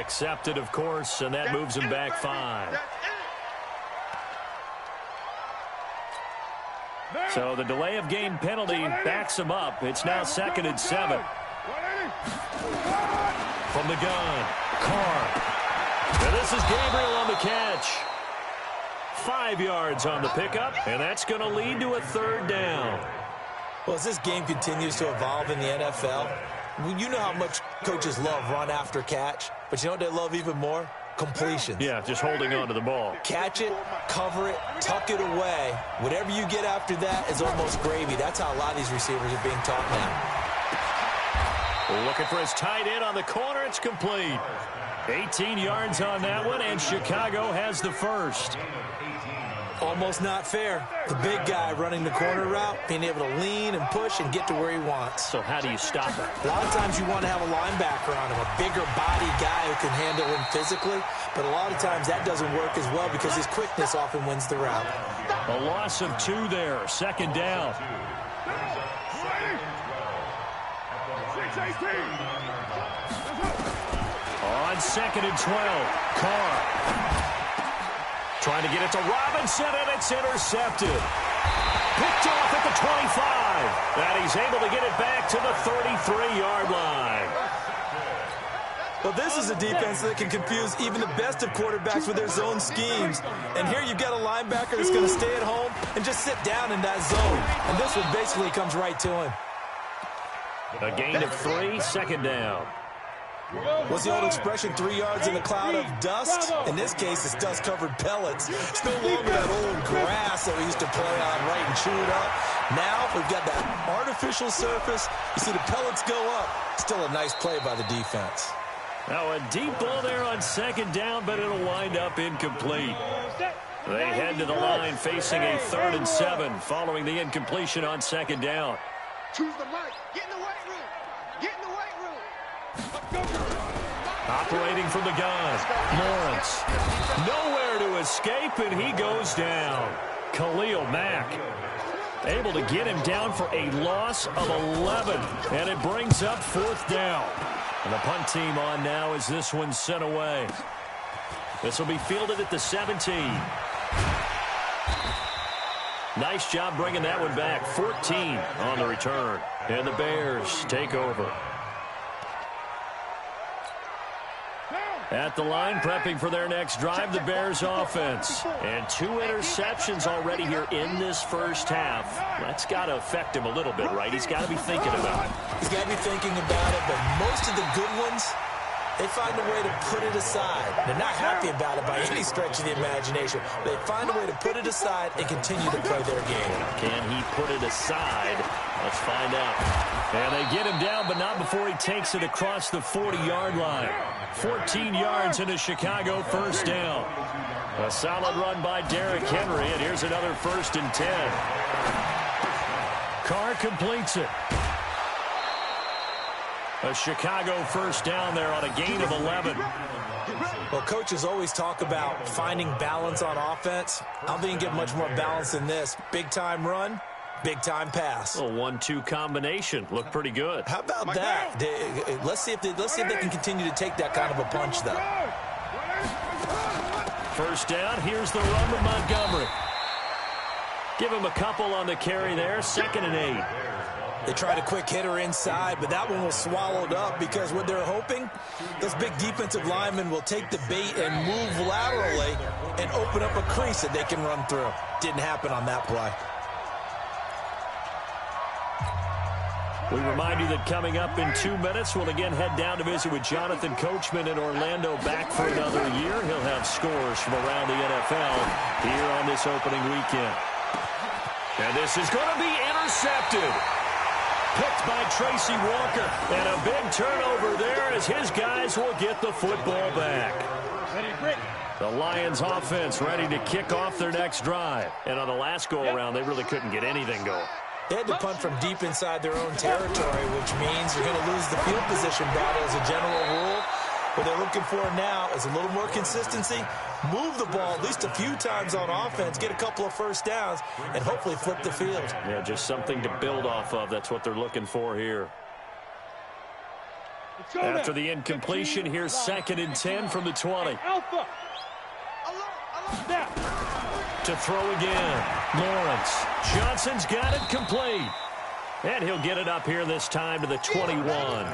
Accepted, of course, and that moves him back 5. So the delay of game penalty backs him up. It's now 2nd and 7. From the gun, Carr. And this is Gabriel on the catch. 5 yards on the pickup, and that's going to lead to a 3rd down. Well, as this game continues to evolve in the NFL, you know how much coaches love run after catch, but you know what they love even more? Completions. Yeah, just holding on to the ball. Catch it, cover it, tuck it away. Whatever you get after that is almost gravy. That's how a lot of these receivers are being taught now. Looking for his tight end on the corner. It's complete. 18 yards on that one, and Chicago has the first. Almost not fair. The big guy running the corner route, being able to lean and push and get to where he wants. So how do you stop it? A lot of times you want to have a linebacker on him, a bigger body guy who can handle him physically, but a lot of times that doesn't work as well because his quickness often wins the route. A loss of 2 there, 2nd down. On 2nd and 12, Carr. Trying to get it to Robinson, and it's intercepted. Picked off at the 25. And he's able to get it back to the 33-yard line. Well, this is a defense that can confuse even the best of quarterbacks with their zone schemes. And here you've got a linebacker that's going to stay at home and just sit down in that zone. And this one basically comes right to him. A gain of 3, 2nd down. What's the old expression, 3 yards in a cloud of dust? In this case, it's dust-covered pellets. It's no longer that old grass that we used to play on, right, and chew it up. Now we've got that artificial surface. You see the pellets go up. Still a nice play by the defense. Now a deep ball there on 2nd down, but it'll wind up incomplete. They head to the line facing a 3rd and 7 following the incompletion on 2nd down. Choose the light. Get in the weight room. Get in the weight room. Operating from the gun, Lawrence. Nowhere to escape, and he goes down. Khalil Mack able to get him down for a loss of 11, and it brings up 4th down. And the punt team on now as this one's sent away. This will be fielded at the 17. Nice job bringing that one back. 14 on the return. And the Bears take over. At the line, prepping for their next drive, the Bears offense. And 2 interceptions already here in this first half. That's got to affect him a little bit, right? He's got to be thinking about it. He's got to be thinking about it, but most of the good ones, they find a way to put it aside. They're not happy about it by any stretch of the imagination. They find a way to put it aside and continue to play their game. Can he put it aside? Let's find out. And they get him down, but not before he takes it across the 40-yard line. 14 yards into Chicago, 1st down. A solid run by Derrick Henry, and here's another 1st and 10. Carr completes it. A Chicago 1st down there on a gain of 11. Well, coaches always talk about finding balance on offense. I don't think you can get much more balance than this. Big-time run, big-time pass. A 1-2 combination. Looked pretty good. How about that? Let's see if they can continue to take that kind of a punch, though. 1st down. Here's the run with Montgomery. Give him a couple on the carry there. 2nd and 8. They tried a quick hitter inside, but that one was swallowed up because what they're hoping, those big defensive linemen will take the bait and move laterally and open up a crease that they can run through. Didn't happen on that play. We remind you that coming up in 2 minutes, we'll again head down to visit with Jonathan Coachman in Orlando, back for another year. He'll have scores from around the NFL here on this opening weekend. And this is going to be intercepted. Picked by Tracy Walker. And a big turnover there as his guys will get the football back. The Lions offense ready to kick off their next drive. And on the last go-around, they really couldn't get anything going. They had to punt from deep inside their own territory, which means you're going to lose the field position battle as a general rule. What they're looking for now is a little more consistency, move the ball at least a few times on offense, get a couple of 1st downs, and hopefully flip the field. Yeah, just something to build off of. That's what they're looking for here. After the incompletion, here's 2nd and 10 from the 20. To throw again. Lawrence. Johnson's got it complete. And he'll get it up here this time to the 21.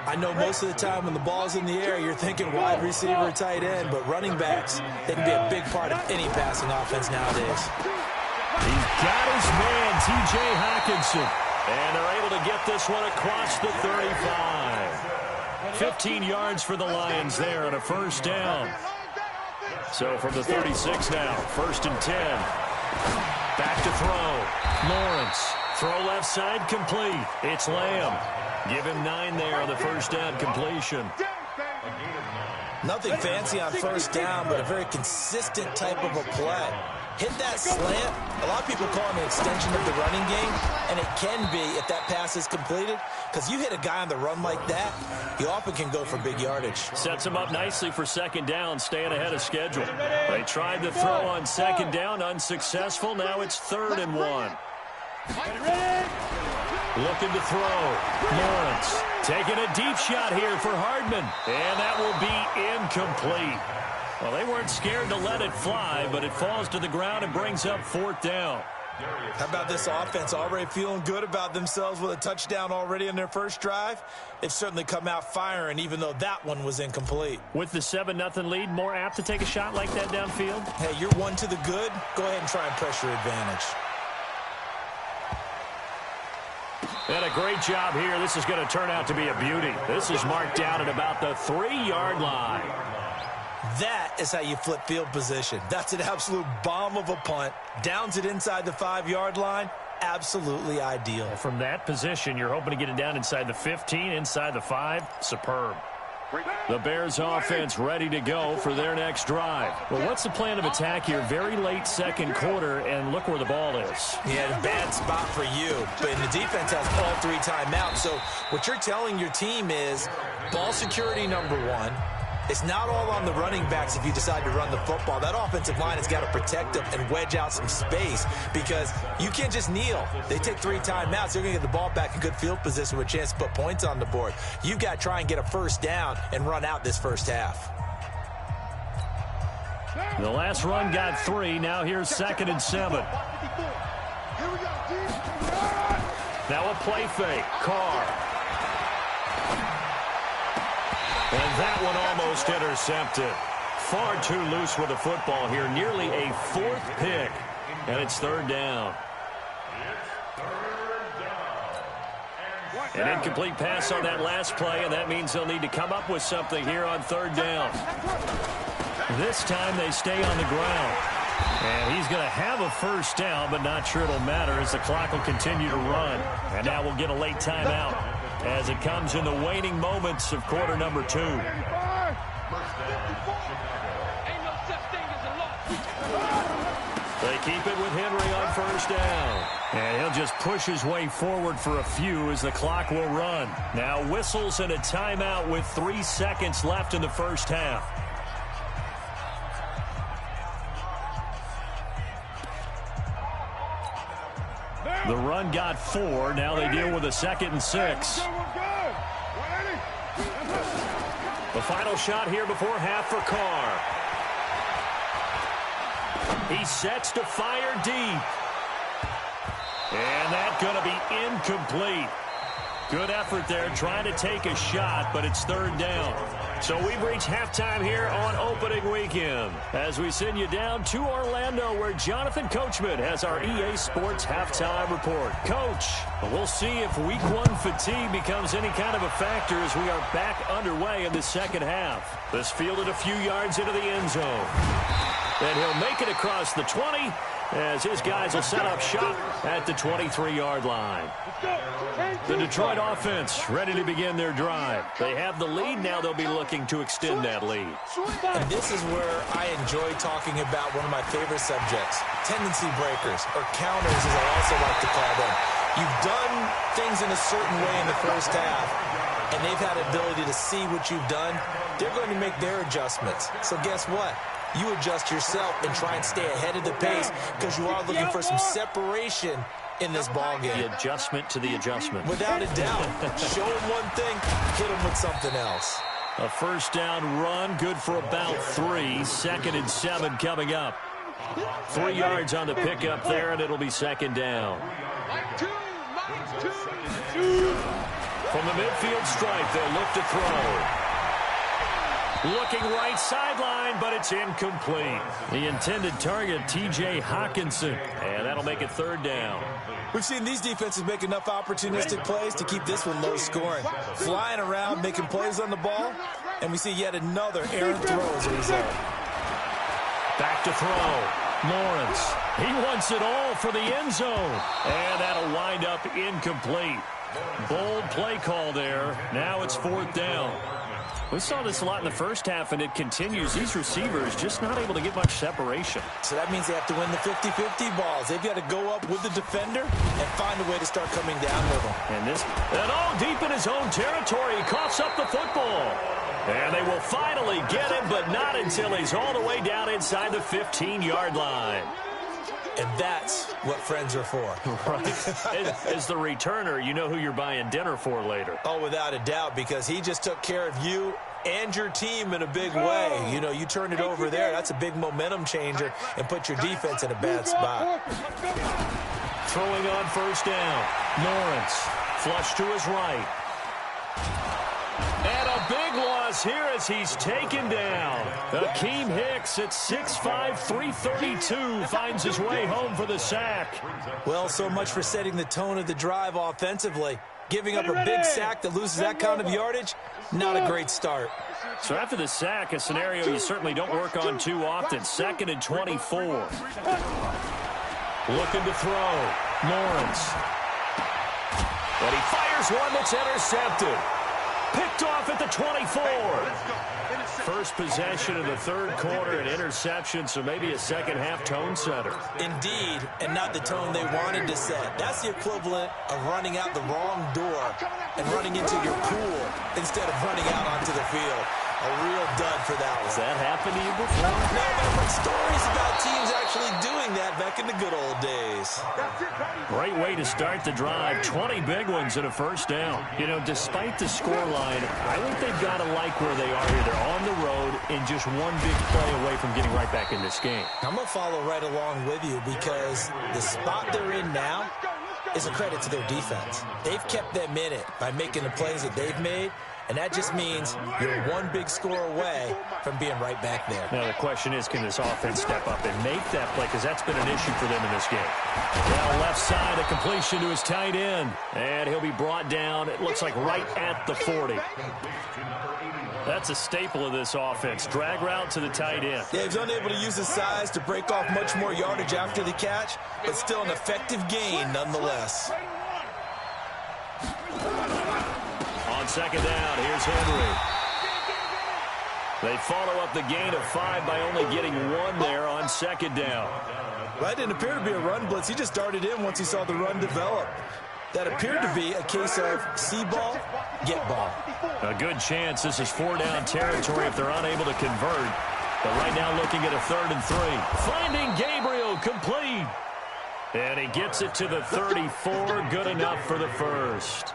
I know most of the time when the ball's in the air, you're thinking wide receiver or tight end, but running backs, they can be a big part of any passing offense nowadays. He's got his man, T.J. Hockenson. And they're able to get this one across the 35. 15 yards for the Lions there on a first down. So from the 36 now, 1st and 10. Back to throw. Lawrence. Throw left side complete. It's Lamb. Give him 9 there on the first down completion. Nothing fancy on first down, but a very consistent type of a play. Hit that slant. A lot of people call it an extension of the running game, and it can be if that pass is completed, because you hit a guy on the run like that, he often can go for big yardage. Sets him up nicely for 2nd down, staying ahead of schedule. They tried to throw on 2nd down, unsuccessful. Now it's 3rd and 1. Looking to throw. Lawrence taking a deep shot here for Hardman. And that will be incomplete. Well, they weren't scared to let it fly, but it falls to the ground and brings up 4th down. How about this offense already feeling good about themselves with a touchdown already in their first drive? They've certainly come out firing, even though that one was incomplete. With the 7-0 lead, more apt to take a shot like that downfield? Hey, you're one to the good. Go ahead and try and press your advantage. And a great job here. This is going to turn out to be a beauty. This is marked down at about the 3-yard line. That is how you flip field position. That's an absolute bomb of a punt. Downs it inside the 5-yard line. Absolutely ideal. From that position, you're hoping to get it down inside the 15, inside the 5. Superb. The Bears offense ready to go for their next drive. Well, what's the plan of attack here? Very late 2nd quarter, and look where the ball is. Yeah, a bad spot for you. But the defense has all 3 timeouts. So what you're telling your team is ball security number 1. It's not all on the running backs if you decide to run the football. That offensive line has got to protect them and wedge out some space because you can't just kneel. They take 3 timeouts. They're going to get the ball back in good field position with a chance to put points on the board. You've got to try and get a first down and run out this first half. The last run got 3. Now here's 2nd and 7. Now a play fake. Carr. And that one almost intercepted. Far too loose with the football here. Nearly a 4th pick. And it's 3rd down. An incomplete pass on that last play, and that means they'll need to come up with something here on 3rd down. This time they stay on the ground. And he's going to have a first down, but not sure it'll matter as the clock will continue to run. And now we'll get a late timeout as it comes in the waning moments of quarter number 2. They keep it with Henry on first down. And he'll just push his way forward for a few as the clock will run. Now whistles and a timeout with 3 seconds left in the first half. The run got 4. Now they deal with a 2nd and 6. The final shot here before half for Carr. He sets to fire deep. And that's going to be incomplete. Good effort there trying to take a shot, but it's 3rd down. So we've reached halftime here on opening weekend as we send you down to Orlando where Jonathan Coachman has our EA Sports halftime report. Coach, we'll see if week 1 fatigue becomes any kind of a factor as we are back underway in the second half. This fielded a few yards into the end zone. And he'll make it across the 20 as his guys will set up shop at the 23-yard line. The Detroit offense ready to begin their drive. They have the lead. Now they'll be looking to extend that lead. And this is where I enjoy talking about one of my favorite subjects, tendency breakers, or counters as I also like to call them. You've done things in a certain way in the first half, and they've had the ability to see what you've done. They're going to make their adjustments. So guess what? You adjust yourself and try and stay ahead of the pace because you are looking for some separation in this ball game. The adjustment to the adjustment. Without a doubt. Show him one thing, hit him with something else. A first down run, good for about 3. 2nd and 7 coming up. 3 yards on the pickup there, and it'll be 2nd down. From the midfield stripe, they'll look to throw. Looking right sideline, but it's incomplete. The intended target, T.J. Hawkinson, and that'll make it 3rd down. We've seen these defenses make enough opportunistic plays to keep this one low scoring. Flying around, making plays on the ball, and we see yet another errant throw as a result. Back to throw. Lawrence. He wants it all for the end zone, and that'll wind up incomplete. Bold play call there. Now it's 4th down. We saw this a lot in the first half, and it continues. These receivers just not able to get much separation. So that means they have to win the 50-50 balls. They've got to go up with the defender and find a way to start coming down with them. And all deep in his own territory. He coughs up the football. And they will finally get him, but not until he's all the way down inside the 15-yard line. And that's what friends are for. Right. As the returner, you know who you're buying dinner for later. Oh, without a doubt, because he just took care of you and your team in a big way. You know, you turn it over there, that's a big momentum changer and put your defense in a bad spot. Throwing on first down. Lawrence, flush to his right. And a big loss here as he's taken down. Akeem Hicks at 6'5", 332 finds his way home for the sack. Well, so much for setting the tone of the drive offensively. Giving up a big sack that loses that kind of yardage, not a great start. So after the sack, a scenario you certainly don't work on too often. 2nd and 24. Looking to throw. Lawrence. And he fires one that's intercepted. Picked off at the 24. First possession of the 3rd quarter, an interception, so maybe a second-half tone setter. Indeed, and not the tone they wanted to set. That's the equivalent of running out the wrong door and running into your pool instead of running out onto the field. A real dud for that one. Has that happened to you before? No, but I've heard stories about teams actually doing that back in the good old days. Great way to start the drive. 20 big ones and a first down. You know, despite the scoreline, I think they've got to like where they are here. They're on the road and just one big play away from getting right back in this game. I'm going to follow right along with you because the spot they're in now is a credit to their defense. They've kept them in it by making the plays that they've made. And that just means you're one big score away from being right back there. Now, the question is, can this offense step up and make that play? Because that's been an issue for them in this game. Now, left side, a completion to his tight end. And he'll be brought down, it looks like, right at the 40. That's a staple of this offense. Drag route to the tight end. Yeah, he's unable to use his size to break off much more yardage after the catch, but still an effective gain nonetheless. On 2nd down, here's Henry. They follow up the gain of 5 by only getting 1 there on 2nd down. Well, that didn't appear to be a run blitz. He just darted in once he saw the run develop. That appeared to be a case of see ball, get ball. A good chance this is 4-down territory if they're unable to convert. But right now looking at a 3rd and 3. Finding Gabriel complete. And he gets it to the 34. Good enough for the first.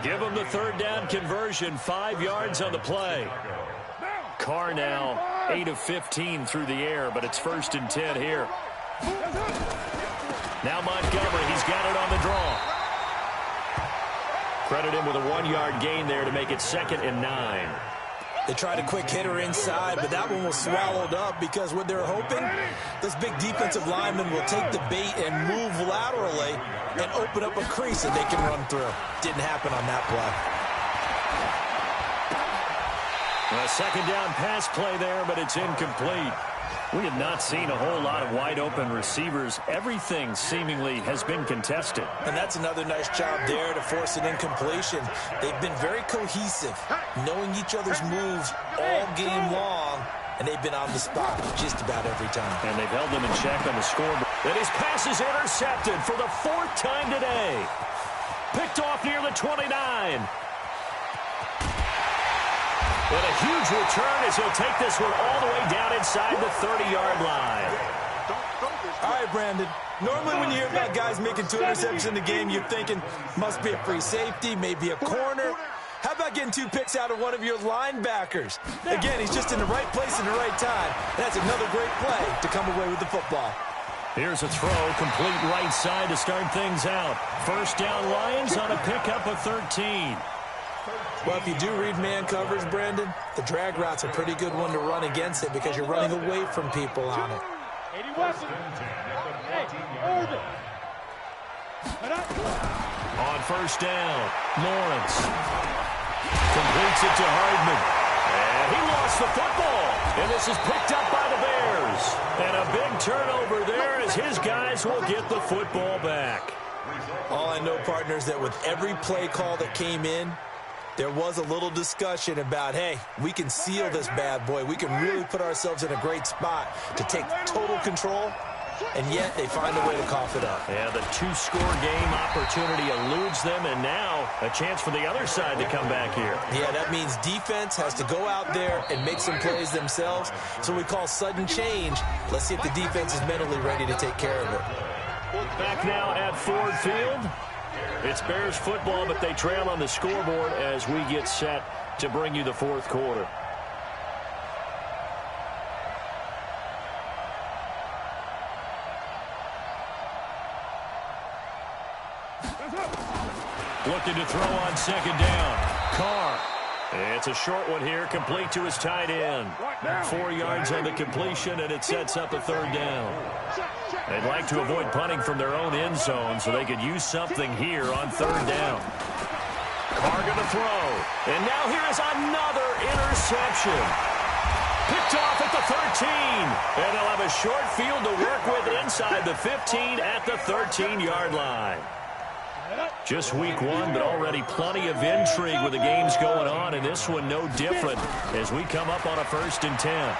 Give him the 3rd down conversion. 5 yards on the play. Carr now 8 of 15 through the air, but it's 1st and 10 here. Now Montgomery, he's got it on the draw. Credit him with a 1-yard gain there to make it 2nd and 9. They tried a quick hitter inside, but that one was swallowed up because what they're hoping, this big defensive lineman will take the bait and move laterally and open up a crease that they can run through. Didn't happen on that play. A 2nd down pass play there, but it's incomplete. We have not seen a whole lot of wide-open receivers. Everything seemingly has been contested. And that's another nice job there to force an incompletion. They've been very cohesive, knowing each other's moves all game long, and they've been on the spot just about every time. And they've held them in check on the scoreboard. And his pass is intercepted for the 4th time today. Picked off near the 29. And a huge return as he'll take this one all the way down inside the 30-yard line. All right, Brandon. Normally when you hear about guys making 2 interceptions in the game, you're thinking must be a free safety, maybe a corner. How about getting 2 picks out of one of your linebackers? Again, he's just in the right place in the right time. And that's another great play to come away with the football. Here's a throw, complete right side to start things out. First down, Lions on a pickup of 13. Well, if you do read man coverage, Brandon, the drag route's a pretty good one to run against it because you're running away from people on it. On first down, Lawrence completes it to Hardman. And he lost the football. And this is picked up by the Bears. And a big turnover there as his guys will get the football back. All I know, partners, that with every play call that came in, there was a little discussion about, hey, we can seal this bad boy. We can really put ourselves in a great spot to take total control, and yet they find a way to cough it up. Yeah, the 2-score game opportunity eludes them, and now a chance for the other side to come back here. Yeah, that means defense has to go out there and make some plays themselves. So we call sudden change. Let's see if the defense is mentally ready to take care of it. Back now at Ford Field. It's Bears football, but they trail on the scoreboard as we get set to bring you the fourth quarter. Looking to throw on second down. Carr. It's a short one here, complete to his tight end. 4 yards on the completion, and it sets up a third down. They'd like to avoid punting from their own end zone so they could use something here on third down. Carr going to throw. And now here is another interception. Picked off at the 13. And they'll have a short field to work with inside the 15 at the 13-yard line. Just week 1, but already plenty of intrigue with the games going on, and this one no different as we come up on a 1st and 10.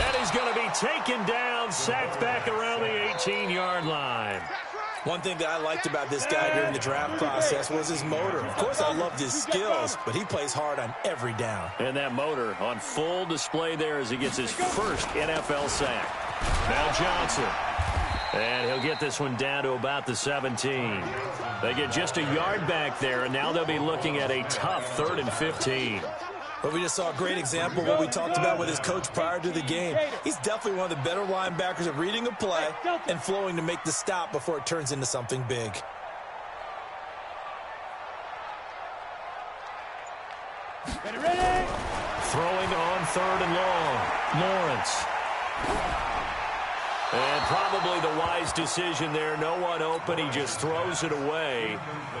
And he's going to be taken down, sacked back around the 18-yard line. One thing that I liked about this guy during the draft process was his motor. Of course, I loved his skills, but he plays hard on every down. And that motor on full display there as he gets his first NFL sack. Now Johnson. And he'll get this one down to about the 17. They get just a yard back there, and now they'll be looking at a tough 3rd and 15. But we just saw a great example of what we talked about with his coach prior to the game. He's definitely one of the better linebackers at reading a play and flowing to make the stop before it turns into something big. Throwing on 3rd and long. Lawrence. And probably the wise decision there. No one open. He just throws it away.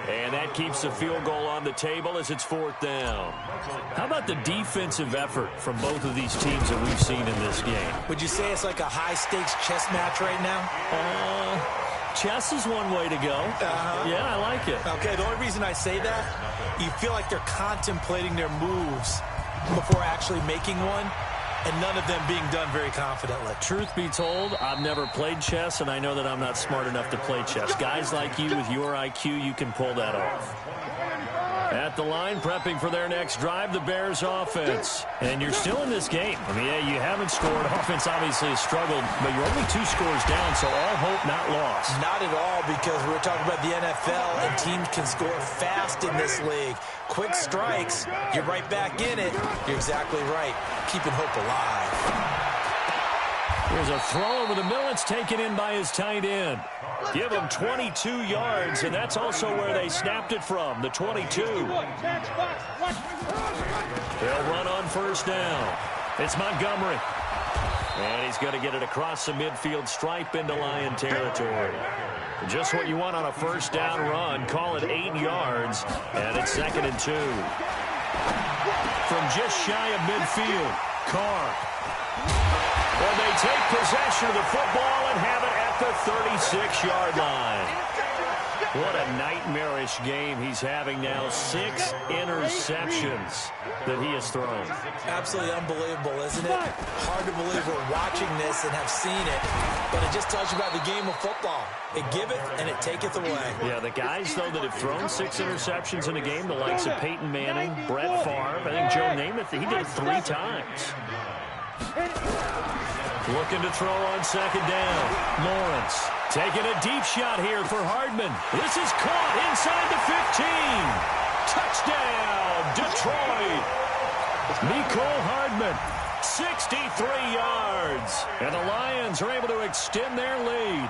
And that keeps the field goal on the table as it's 4th down. How about the defensive effort from both of these teams that we've seen in this game? Would you say it's like a high-stakes chess match right now? Chess is one way to go. Yeah, I like it. Okay, the only reason I say that, you feel like they're contemplating their moves before actually making one. And none of them being done very confidently. Truth be told, I've never played chess, and I know that I'm not smart enough to play chess. Guys like you with your IQ, you can pull that off. At the line, prepping for their next drive, the Bears offense. And you're still in this game. I mean, yeah, you haven't scored. Offense obviously has struggled, but you're only 2 scores down, so all hope not lost. Not at all, because we're talking about the NFL, and teams can score fast in this league. Quick strikes, you're right back in it. You're exactly right. Keeping hope alive. Here's a throw over the middle. It's taken in by his tight end. Give him 22 yards, and that's also where they snapped it from, the 22. They'll run on first down. It's Montgomery. And he's going to get it across the midfield stripe into Lion territory. Just what you want on a first down run. Call it 8 yards, and it's 2nd and 2. From just shy of midfield, Carr. Well, they take possession of the football and have it at the 36-yard line. What a nightmarish game he's having now. 6 interceptions that he has thrown. Absolutely unbelievable, isn't it? Hard to believe we're watching this and have seen it, but it just tells you about the game of football. It giveth and it taketh away. Yeah, the guys, though, that have thrown 6 interceptions in a game, the likes of Peyton Manning, Brett Favre, I think Joe Namath, he did it 3 times. Looking to throw on second down. Lawrence taking a deep shot here for Hardman. This is caught inside the 15. Touchdown, Detroit. Mecole Hardman, 63 yards. And the Lions are able to extend their lead.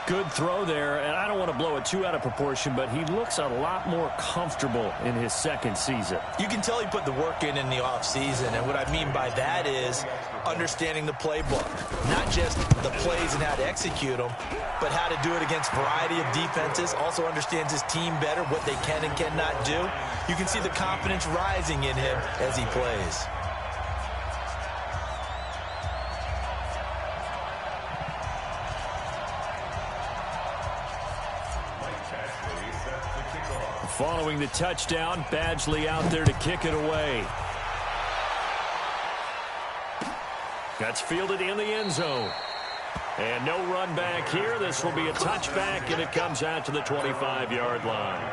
Good throw there, and I don't want to blow it too out of proportion, but he looks a lot more comfortable in his second season. You can tell he put the work in the offseason, and what I mean by that is understanding the playbook. Not just the plays and how to execute them, but how to do it against a variety of defenses. Also understands his team better, what they can and cannot do. You can see the confidence rising in him as he plays. Following the touchdown, Badgley out there to kick it away. That's fielded in the end zone. And no run back here. This will be a touchback, and it comes out to the 25-yard line.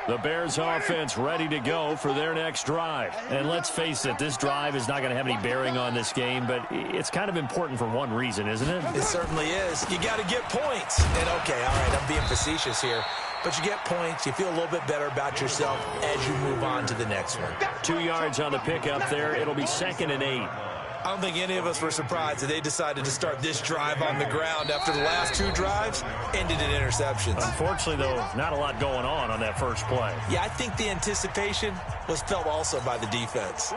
The Bears offense ready to go for their next drive. And let's face it, this drive is not going to have any bearing on this game, but it's kind of important for one reason, isn't it? It certainly is. You got to get points. And okay, all right, I'm being facetious here. But you get points, you feel a little bit better about yourself as you move on to the next one. 2 yards on the pickup there. It'll be 2nd and 8. I don't think any of us were surprised that they decided to start this drive on the ground after the last 2 drives ended in interceptions. Unfortunately, though, not a lot going on that first play. Yeah, I think the anticipation was felt also by the defense.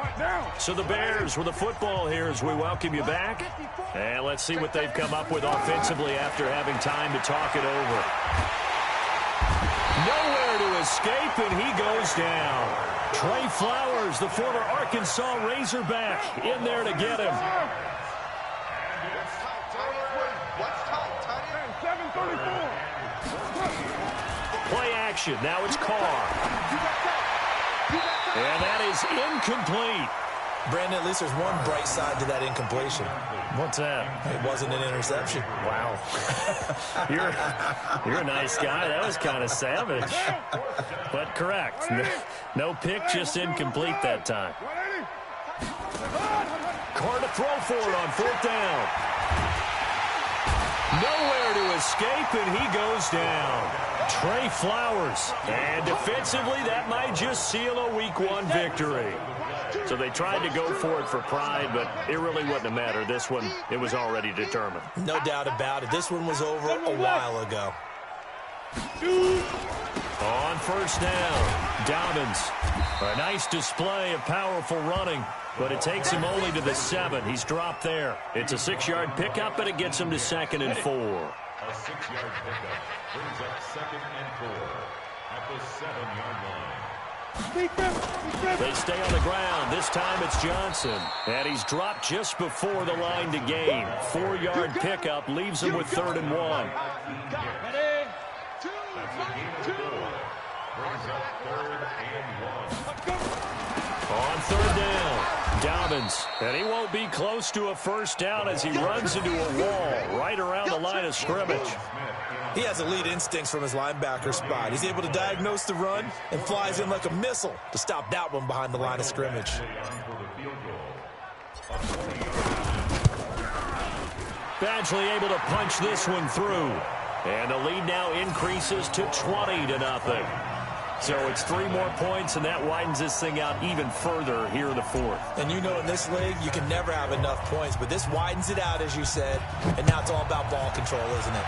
So the Bears with the football here as we welcome you back. And let's see what they've come up with offensively after having time to talk it over. Nowhere to escape, and he goes down. Trey Flowers, the former Arkansas Razorback, in there to get him. Play action. Now it's Carr. And that is incomplete. Brandon, at least there's one bright side to that incompletion. What's that? It wasn't an interception. Wow. You're a nice guy. That was kind of savage. But correct. No pick, just incomplete that time. Carr to throw for it on 4th down. Nowhere to escape, and he goes down. Trey Flowers. And defensively, that might just seal a Week 1 victory. So they tried to go for it for pride, but it really wouldn't have mattered. This one, it was already determined. No doubt about it. This one was over a while ago. On 1st down, Dobbins. A nice display of powerful running, but it takes him only to the 7. He's dropped there. It's a 6-yard pickup, but it gets him to 2nd and 4. A 6-yard pickup brings up 2nd and 4 at the 7-yard line. They stay on the ground. This time it's Johnson. And he's dropped just before the line to gain. 4-yard pickup leaves him with 3rd and 1. On 3rd down, Dobbins. And he won't be close to a 1st down as he runs into a wall right around the line of scrimmage. He has elite instincts from his linebacker spot. He's able to diagnose the run and flies in like a missile to stop that one behind the line of scrimmage. Badgley able to punch this one through. And the lead now increases to 20-0. So it's 3 more points, and that widens this thing out even further here in the 4th. And you know in this league, you can never have enough points, but this widens it out, as you said, and now it's all about ball control, isn't it?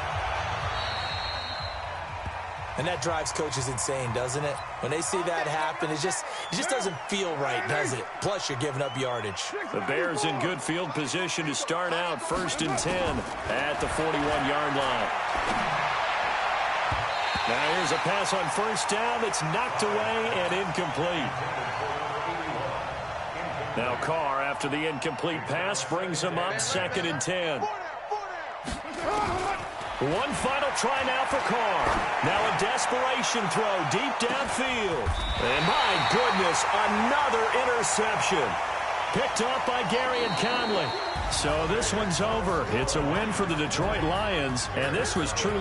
And that drives coaches insane, doesn't it? When they see that happen, it just doesn't feel right, does it? Plus, you're giving up yardage. The Bears in good field position to start out 1st and 10 at the 41-yard line. Now here's a pass on 1st down that's knocked away and incomplete. Now Carr, after the incomplete pass, brings him up 2nd and 10. One final try now for Carr. Now a desperation throw deep downfield. And my goodness, another interception. Picked off by Gary and Conley. So this one's over. It's a win for the Detroit Lions, and this was truly